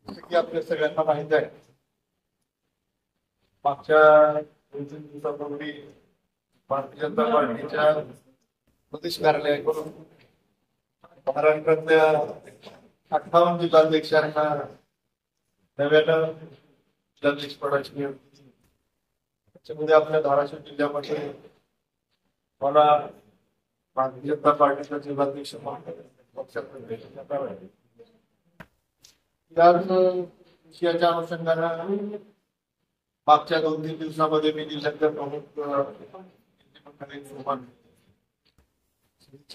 जसं की आपल्या सगळ्यांना माहित आहे, मागच्या 2-3 दिवसापूर्वी भारतीय जनता पार्टीच्या प्रदेश कार्यालयाकडून महाराष्ट्रातल्या 58 जिल्हाध्यक्षांना नव्यानं जिल्हाध्यक्षपदाची निवड केली. त्याच्यामध्ये आपल्या धाराशिव जिल्ह्यामध्ये मला भारतीय जनता पार्टीचा जिल्हाध्यक्ष म्हणून पक्षात प्रवेश करण्यात आला. याच विषयाच्या अनुषंगाने मागच्या 2-3 दिवसामध्ये मी जिल्ह्यातल्या प्रमुख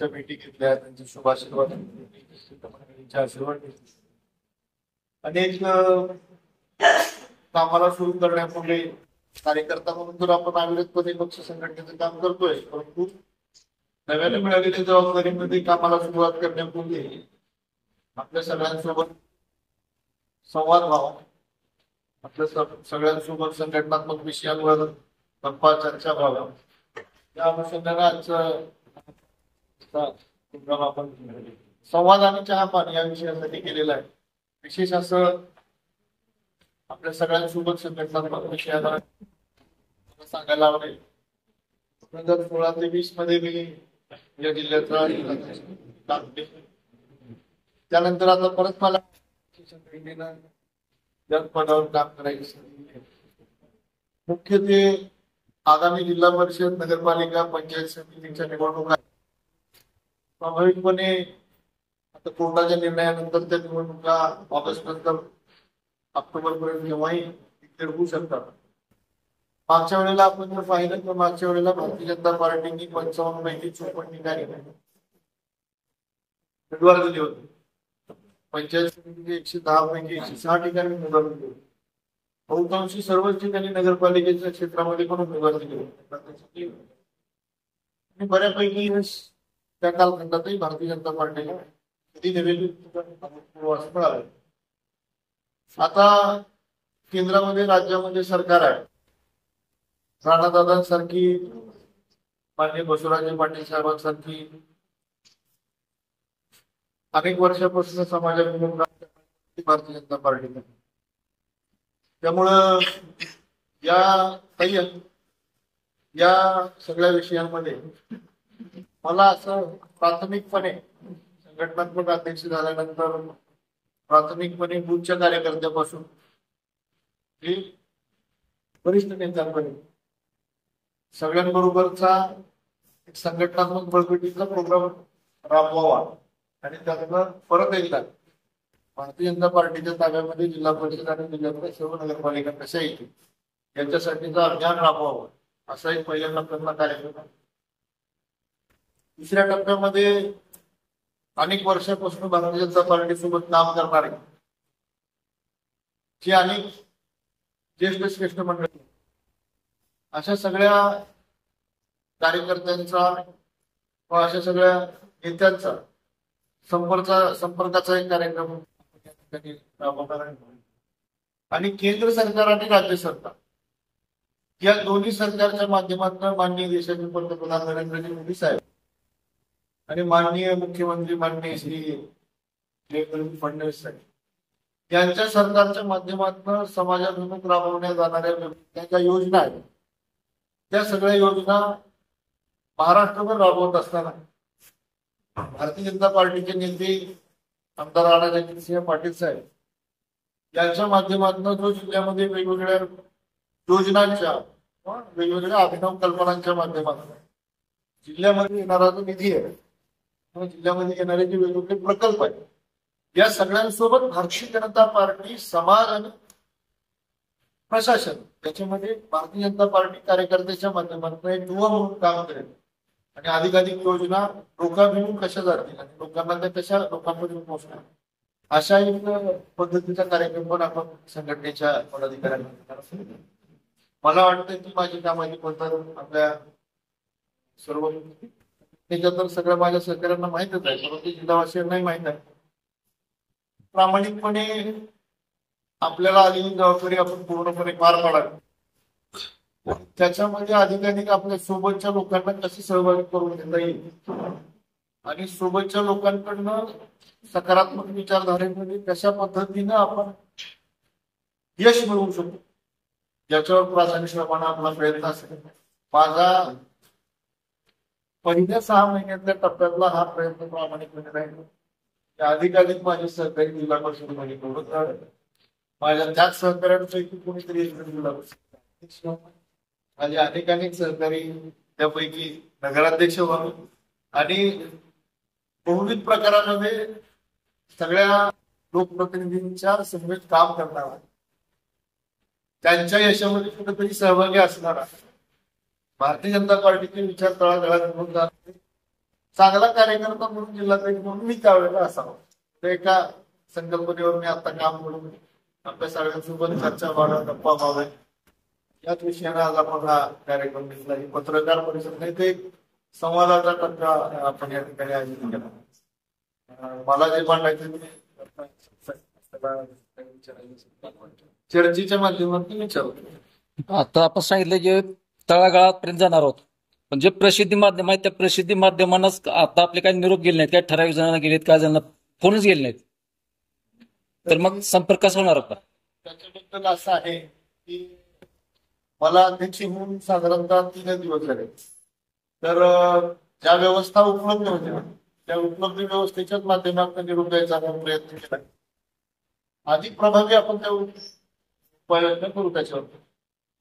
भेटी घेतल्या, त्यांचे शुभाशीर्वाद आशीर्वाद घेतले. अनेक कामाला सुरू करण्यापूर्वी कार्यकर्ता म्हणून तर आपण अविरतपणे पक्ष संघटनेचं काम करतोय, परंतु नव्याने मिळालेल्या जबाबदारीमध्ये कामाला सुरुवात करण्यापूर्वी आपल्या सगळ्यांसोबत संवाद व्हावा, आपल्या सगळ्यांसोबत संघटनात्मक विषयांवर गप्पा चर्चा व्हाव्या. या अनुषंगाने आजचा प्रोग्राम आपण संवाद आणि चहा पाणी या विषयासाठी केलेला आहे. विशेष असं आपल्या सगळ्यांसोबत संघटनात्मक विषयाला सांगायला आवडेल. 2016 ते 20 मध्ये मी या जिल्ह्याचा काम केलं. त्यानंतर आता परत मला या पदावर काम करायचं. मुख्य ते आगामी जिल्हा परिषद, नगरपालिका, पंचायत समितीच्या निवडणुका स्वाभाविकपणे आता कोर्टाच्या निर्णयानंतर त्या निवडणुका ऑगस्ट नंतर ऑक्टोबर पर्यंत केव्हाही डिक्लेअर होऊ शकतात. मागच्या वेळेला आपण जर पाहिलं तर मागच्या वेळेला भारतीय जनता पार्टीने 55 पैकी 54 ठिकाणी उमेदवार दिले होते. पंचायत समितीचे 110 पैकी 106 ठिकाणी उमेदवार दिले होते. बहुतांशी सर्वच ठिकाणी नगरपालिकेच्या क्षेत्रामध्ये पण उमेदवार दिले होते. बऱ्यापैकी त्या कालखंडातही भारतीय जनता पार्टीला कधी नवीन मिळालं. आता केंद्रामध्ये राज्यामध्ये सरकार आहे. राणादादांसारखी, माननीय बसवराज पाटील साहेबांसारखी अनेक वर्षापासून समाजात भारतीय जनता पार्टी. त्यामुळं या सगळ्या विषयांमध्ये मला असं प्राथमिकपणे संघटनात्मक अध्यक्ष झाल्यानंतर प्राथमिकपणे बूथच्या कार्यकर्त्यापासून वरिष्ठ नेत्यांपर्यंत सगळ्यांबरोबरचा एक संघटनात्मक बळकटीचा प्रोग्राम राबवावा आणि त्यातनं परत एकदा भारतीय जनता पार्टीच्या ताब्यामध्ये जिल्हा परिषद आणि जिल्ह्यातल्या सर्व नगरपालिका कशा येतील याच्यासाठीचा अभियान राबवावं असा एक पहिल्या टप्प्यातला कार्यक्रम. दुसऱ्या टप्प्यामध्ये अनेक वर्षापासून भारतीय जनता पार्टी सोबत काम करणारे जे अनेक ज्येष्ठ श्रेष्ठ मंडळी अशा सगळ्या कार्यकर्त्यांचा व अशा सगळ्या नेत्यांचा संपर्काचा एक कार्यक्रम आणि केंद्र सरकार आणि राज्य सरकार या दोन्ही सरकारच्या माध्यमातून माननीय देशाचे पंतप्रधान नरेंद्रजी मोदी साहेब आणि माननीय मुख्यमंत्री माननीय श्री देवेंद्र फडणवीस साहेब यांच्या सरकारच्या माध्यमातून समाजाभिमुख राबवण्यात जाणाऱ्या ज्या योजना आहेत त्या सगळ्या योजना महाराष्ट्रभर राबवत असताना भारतीय जनता पार्टीचे नेते आमदार राणाजगजितसिंह पाटील साहेब यांच्या माध्यमातून जो जिल्ह्यामध्ये वेगवेगळ्या योजनांच्या वेगवेगळ्या अभिनव कल्पनांच्या माध्यमातून जिल्ह्यामध्ये येणारा जो निधी आहे किंवा जिल्ह्यामध्ये येणारे जे वेगवेगळे प्रकल्प आहेत या सगळ्यांसोबत भारतीय जनता पार्टी, समाज आणि प्रशासन याच्यामध्ये भारतीय जनता पार्टी कार्यकर्त्याच्या माध्यमातून एक दुवा म्हणून काम करेल आणि अधिकाधिक योजना लोकांभिमुख कशा जातील आणि लोकांना त्या कशा लोकांपर्यंत पोहोचणार अशा एक पद्धतीचा कार्यक्रम पण आपण संघटनेच्या पदाधिकाऱ्यांना. मला वाटतं की माझी कामाची पद्धत आपल्या सर्व तर सगळ्या माझ्या सहकाऱ्यांना माहितच आहे, परंतु जिल्हावासियांनाही माहित आहे. प्रामाणिकपणे आपल्याला आलेली जबाबदारी आपण पूर्णपणे पार पाडावी. त्याच्यामध्ये अधिकाधिक आपल्या सोबतच्या लोकांना कशी सहभागी करून घेता येईल आणि सोबतच्या लोकांकडनं सकारात्मक विचारधारेमध्ये कशा पद्धतीनं आपण यश मिळवू शकतो याच्यावर प्राधान्यप्रमाणे आपला प्रयत्न असेल. माझा पहिल्या 6 महिन्यातल्या टप्प्यातला हा प्रयत्न प्रामाणिकपणे राहील. अधिकाधिक माझे सहकारी जिल्हा परिषदेमध्ये निवडून राहिले. माझ्या त्याच सहकार्यांपैकी कोणीतरी एक जिल्हा परिषद माझे अनेक सहकारी त्यापैकी नगराध्यक्ष व्हावे आणि बहुविध प्रकारामध्ये सगळ्या लोकप्रतिनिधींच्या समवेत काम करणार, त्यांच्या यशामध्ये कुठेतरी सहभागी असणारा, भारतीय जनता पार्टीचे विचार तळागाळात घेऊन जाणार चांगला कार्यकर्ता म्हणून जिल्हाध्यक्ष म्हणून मी त्यावेळेला असावं. एका संकल्पनेवर मी आता काम करून आपल्या सगळ्यांसोबत चर्चा व्हाव्या, गप्पा व्हाव्या याच विषयाने आज आपण हा कार्यक्रम घेतला. ही पत्रकार परिषद नाही ते संवादाचा टप्पा आपण या ठिकाणी आयोजित केला. मला जे मांडायचं चर्चेच्या माध्यमातून विचारतो. आता आपण सांगितलं की तळागाळापर्यंत जाणार आहोत, पण जे प्रसिद्धी माध्यम आहेत त्या प्रसिद्धी माध्यमांनाच आता आपले काही निरोप गेले नाहीत, काही ठराविक जणांना गेलेत, काही जणांना फोनच गेले नाहीत, तर मग संपर्क कसा होणार होता? त्याच्याबद्दल असं आहे की मला अध्यक्ष होऊन साधारणतः 3 दिवस झाले. तर ज्या व्यवस्था उपलब्ध होत्या त्या उपलब्ध व्यवस्थेच्याच माध्यमातून निरोप द्यायचा प्रयत्न केला. अधिक प्रभावी आपण त्या प्रयत्न करू. त्याच्यावर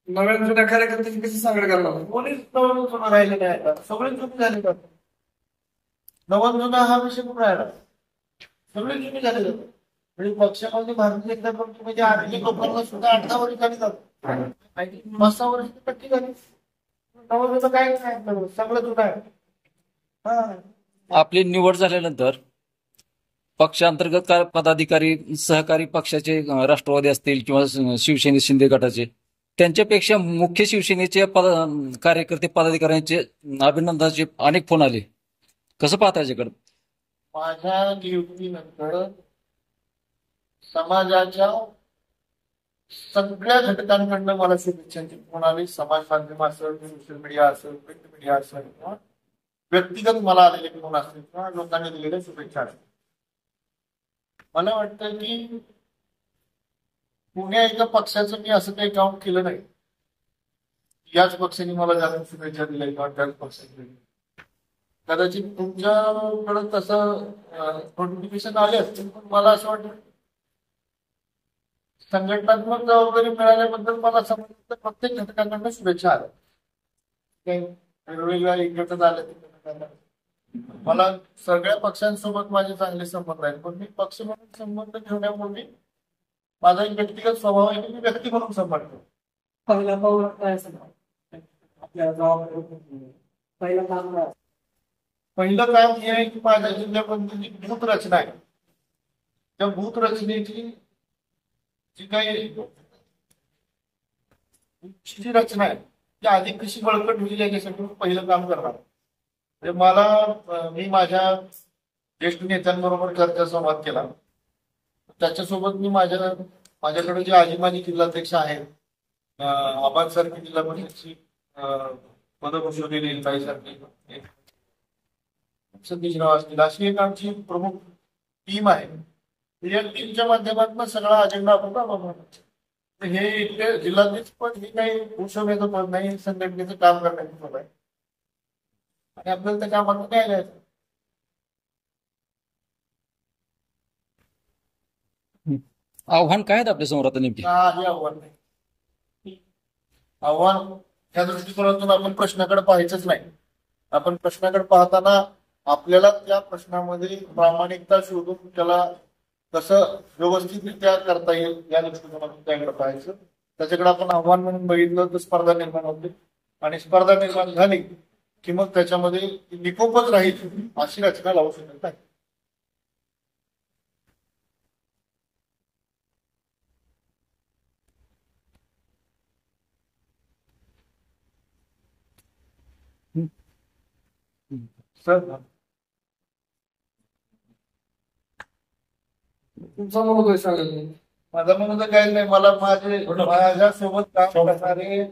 नव्याने जुन्या कार्यकर्त्यांची कशी सांगड करणार? कोणीच नवं जुनं राहिले नाही, सगळे जुने झाले जातात. नवं जुना हा विषय कुठे राहिला? सगळे जुने झाले जातात. म्हणजे पक्षामध्ये भारतीय जनता पक्षामध्ये आलेल्या लोकांना सुद्धा 18 वर्ष झाली जातात, 5-6 वर्ष पट्टी झाली. नवं जुनं काय नाही, सगळं जुनं आहे. आपली निवड झाल्यानंतर पक्षांतर्गत पदाधिकारी सहकारी पक्षाचे राष्ट्रवादी असतील किंवा शिवसेने शिंदे गटाचे, त्यांच्यापेक्षा मुख्य शिवसेनेचे कार्यकर्ते पदाधिकाऱ्यांचे अभिनंदनाचे अनेक फोन आले. कसं पाहता याच्याकडे? माझ्या नियुक्तीनंतर समाजाच्या सगळ्या घटकांकडनं मला शुभेच्छांची फोन आली. समाज माध्यम असेल, सोशल मीडिया असेल, प्रिंट मीडिया असेल किंवा व्यक्तिगत मला आलेले फोन असतील किंवा लोकांनी दिलेल्या शुभेच्छा असतील. मला वाटतं की पुण्या एका पक्षाचं मी असं काही काम केलं नाही, याच पक्षाने मला जास्त शुभेच्छा दिल्या किंवा त्याच पक्षाने. कदाचित तुमच्याकडे तसं नोटिफिकेशन आले असतील, पण मला असं वाटतं संघटनात्मक जबाबदारी मिळाल्याबद्दल मला समजतं प्रत्येक घटकांकडून शुभेच्छा आल्या. काही वेगवेगळ्या एकत्र आल्या. मला सगळ्या पक्षांसोबत माझे चांगले संबंध आहेत, पण मी पक्ष म्हणून संबंध ठेवण्यापूर्वी माझा एक व्यक्तिगत स्वभाव आहे की मी व्यक्ती म्हणून सांभाळतो. पहिलं पाऊल काय असं आपल्या पहिलं काम काय? पहिलं काम हे आहे की माझ्या जिल्ह्यामध्ये जी भूत रचना आहे त्या भूत रचनेची जी काही जी रचना आहे ती अधिक कशी बळकट होईल याच्यासाठी पहिलं काम करणार. मी माझ्या ज्येष्ठ नेत्यांबरोबर चर्चा संवाद केला. त्याच्यासोबत मी माझ्याकडे जे आजी माजी जिल्हाध्यक्ष आहेत, आबांसारखी जिल्हा परिषदची पदभूषवलेली ताईसारखी, सतीशराव असतील, अशी एक आमची प्रमुख टीम आहे. या टीमच्या माध्यमातून सगळा अजेंडा आपण राबवणार. हे जिल्हाध्यक्ष पद हे काही भूषवण्याचं पद नाही, संघटनेचं काम करण्याचं पद आहे आणि आपल्याला त्या कामाला न्याय द्यायचं. आव्हान काय आहेत आपल्या समोर आता नेमकी? काही आव्हान नाही. आव्हान त्या दृष्टिकोनातून आपण प्रश्नाकडे पाहायचंच नाही. आपण प्रश्नाकडे पाहताना आपल्याला त्या प्रश्नामध्ये प्रामाणिकता शोधून त्याला कसं व्यवस्थितरित्या करता येईल या दृष्टिकोनातून त्याकडे पाहायचं. त्याच्याकडे आपण आव्हान म्हणून बघितलं तर स्पर्धा निर्माण होते आणि स्पर्धा निर्माण झाली की मग त्याच्यामध्ये निकोपच राहील अशी रचना लावू शकत नाही. सर तुमचा मनोदय सांगेल. माझा म्हणून काही नाही. मला माझ्यासोबत काम करणारे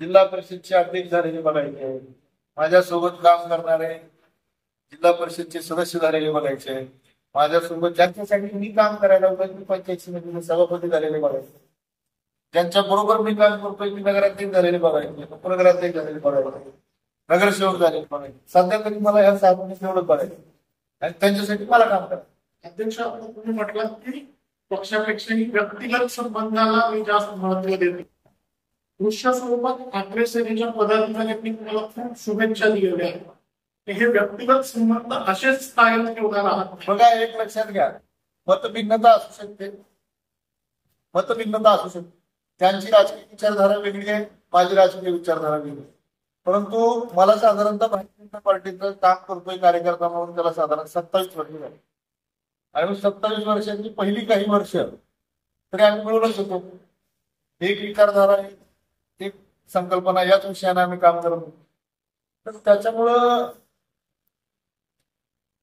जिल्हा परिषदचे अध्यक्ष झालेले बघायचे, माझ्यासोबत काम करणारे जिल्हा परिषदचे सदस्य झालेले बघायचे, माझ्यासोबत ज्यांच्यासाठी मी काम करायला होतं मी पंचायत समितीचे सभापती झालेले बघायचे, ज्यांच्या बरोबर मी काम करतोय मी नगराध्यक्ष झालेले बघायचे, उपनगराध्यक्ष झालेले बघायचे, नगरसेवक झालेले बघायचे. सध्या तरी मला ह्या 7 महिने एवढं बघायचं आणि त्यांच्यासाठी मला काम करायचं. अध्यक्ष, आता तुम्ही म्हटलं की पक्षापेक्षाही व्यक्तिगत संबंधाला मी जास्त महत्व देते. दृश्य स्वरूपात ठाकरे सेनेच्या पदाधिकाऱ्यांनी तुम्हाला खूप शुभेच्छा दिलेल्या आहेत. हे व्यक्तिगत संबंध असेच कायम ठेवणार आहात? बघा, एक लक्षात घ्या, मतभिन्नता असू शकते, मतभिन्नता असू शकते. त्यांची राजकीय विचारधारा वेगळी आहे, माझी राजकीय विचारधारा वेगळी आहे. परंतु मला साधारणतः भारतीय जनता पार्टीचं काम करतोय कार्यकर्ता म्हणून त्याला साधारण 27 वर्ष झाली आणि 27 वर्षांची पहिली काही वर्ष तरी आम्ही मिळूनच होतो. एक विचारधारा, एक संकल्पना, याच विषयाने आम्ही काम करत होतो. तर त्याच्यामुळं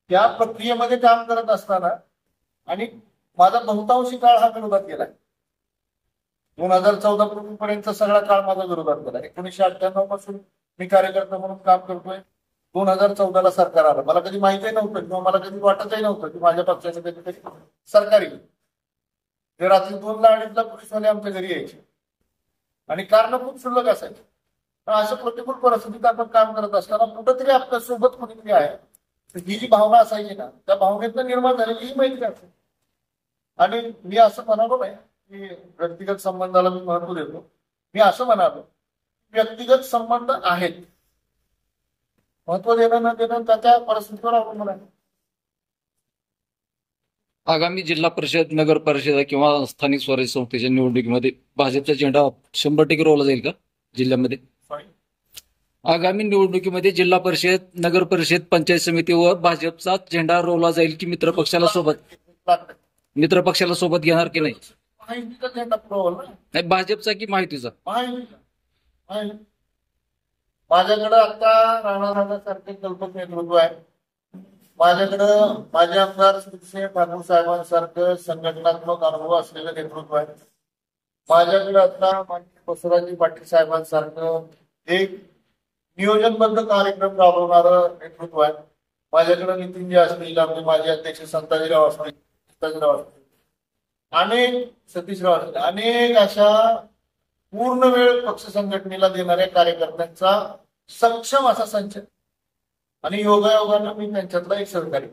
त्या प्रक्रियेमध्ये काम करत असताना आणि माझा बहुतांशी काळ हा विरोधात गेलाय. 2014 पर्यंत सगळा काळ माझा विरोधात गेला. 1998 पासून मी कार्यकर्ता म्हणून काम करतोय. 2014ला सरकार आलं. मला कधी माहितीही नव्हतं किंवा मला कधी वाटतही नव्हतं की माझ्या पक्षाचं कधीतरी सरकार येईल. ते रात्री 2ला 2:30ला पोलिसवाले आमच्या घरी यायचे आणि कारण खूप क्षुल्लक असायचे. पण अशा प्रतिकूल परिस्थितीत आपण काम करत असताना कुठंतरी आपल्या सोबत कोणीतरी आहे, ही जी भावना असायची ना, त्या भावनेतनं निर्माण झालेली ही माहिती असते. आणि मी असं म्हणालो नाही की व्यक्तिगत संबंधाला मी महत्व देतो. मी असं म्हणालो, व्यक्तिगत संबंध आहेत, महत्व देणं न देणं त्याच्या परिस्थितीवर अवलंबून आहे. आगामी जिल्हा परिषद, नगर परिषद किंवा स्थानिक स्वराज्य संस्थेच्या निवडणुकीमध्ये भाजपचा झेंडा 100% रोवला जाईल का जिल्ह्यामध्ये? आगामी निवडणुकीमध्ये जिल्हा परिषद, नगर परिषद, पंचायत समितीवर भाजपचा झेंडा रोवला जाईल की मित्र पक्षाला सोबत घेणार की नाही? माहितीचा झेंडा पुरवला ना, नाही, भाजपचा की माहितीचा? माझ्याकडे आता राणासारखे कल्पक नेतृत्व आहे. माझ्याकडं माझे आमदार श्री ठाकूर साहेबांसारखं संघटनात्मक अनुभव असलेलं नेतृत्व आहे. माझ्याकडे आता माननीय बसवराजी पाटील साहेबांसारखं एक नियोजनबद्ध कार्यक्रम राबवणारं नेतृत्व आहे. माझ्याकडे नितीनजी असतील, आपले माजी अध्यक्ष संताजीराव असतील, अनेक सतीशराव असतील, अनेक अशा पूर्ण वेळ पक्ष संघटनेला देणाऱ्या कार्यकर्त्यांचा सक्षम असा संच आणि योगायोगानं मी त्यांच्यातला एक सहकारी.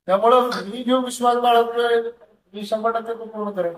त्यामुळं मी जो विश्वास बाळगतोय मी 100% तो पूर्ण करेन.